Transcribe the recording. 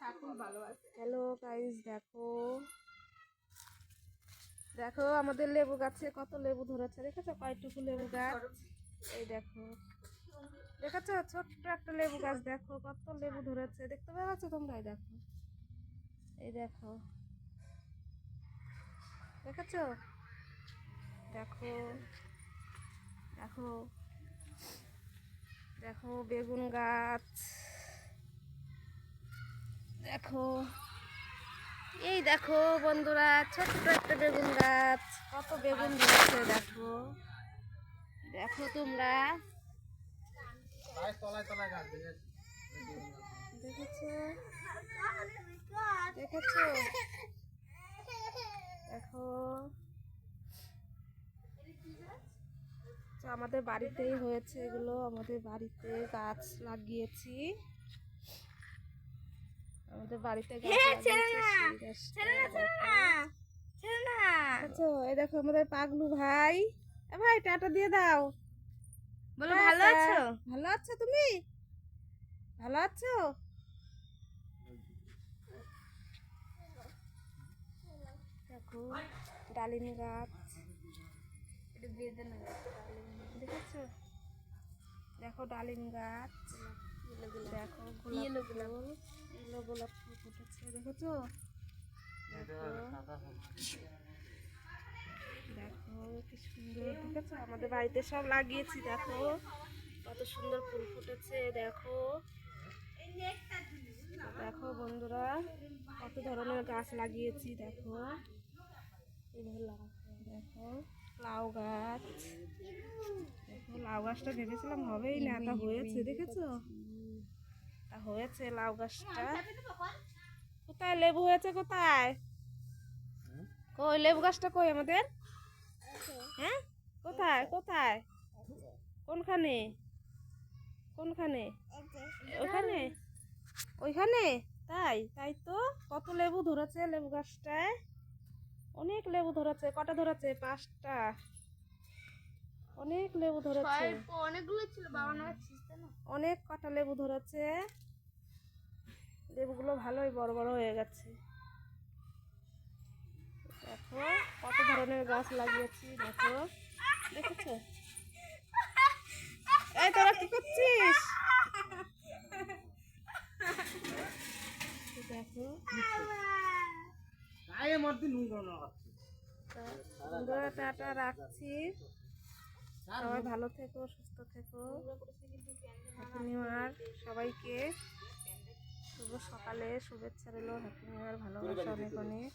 Hello guys, দেখো দেখো আমাদের লেবু গাছে কত লেবু ধরেছে, দেখেছো কয়টুকু লেবু গাছ। এই দেখো, দেখেছো ছোট্ট একটা লেবু গাছ, দেখো কত লেবু ধরেছে, দেখতে পাচ্ছ তোমরা? এই দেখো, এই দেখো, দেখেছো? দেখো দেখো দেখো বেগুন গাছ, দেখো এই দেখো বন্ধুরা, ছোট্ট একটা বেগুন গাছ, কত বেগুন ধরেছে দেখো। দেখো তোমরা দেখেছো, দেখেছো? দেখো তো আমাদের বাড়িতেই হয়েছে এগুলো, আমাদের বাড়িতে গাছ লাগিয়েছি, আমাদের বাড়িতে গাছ লাগিয়েছি। আচ্ছা এই দেখো আমাদের পাগলু ভাই, ভাই টাটা দিয়ে দাও, বলো ভালো আছো? ভালো আছো তুমি? ভালো আছো? দেখো ডালিম গাছ, দেখেছো? দেখো ডালিম গাছ, দেখো গোলাপ ফুল, এগুলো গোলাপ ফুল ফুটেছে, দেখেছো? দেখো কি সুন্দর, দেখেছো? আমাদের বাড়িতে সব লাগিয়েছি, দেখো কত সুন্দর ফুল ফুটেছে, দেখো দেখো বন্ধুরা কত ধরনের গাছ লাগিয়েছি, দেখো দেখো লাউ গাছ, দেখো লাউ গাছটা ভেবেছিলাম হবেই না, তা হয়েছে, দেখেছো? তা হয়েছে লাউ গাছটা। কোথায় লেবু হয়েছে, কোথায়? কই লেবু গাছটা কই আমাদের? হ্যাঁ কোথায় কোথায়, কোনখানে কোনখানে? ওখানে, ওইখানে? তাই তাই তো, কত লেবু ধরেছে লেবু গাছটায়, অনেক লেবু ধরেছে। কটা ধরেছে? 5টা, অনেক লেবু ধরেছে, অনেকগুলো ছিল, অনেক কটা লেবু ধরেছে, লেবুগুলো ভালোই বড় বড় হয়ে গেছে। দেখো কত ধরনের গাছ লাগিয়েছি, দেখো দেখেছো? এই তোরা কি করছিস? দেখো বন্ধুরা টাটা রাখছি, সবাই ভালো থেকো, সুস্থ থেকো, হ্যাপি নিউ ইয়ার সবাইকে, শুভ সকালে শুভেচ্ছা রইল, হ্যাপি নিউ ইয়ার, ভালোবাসা অনেক অনেক।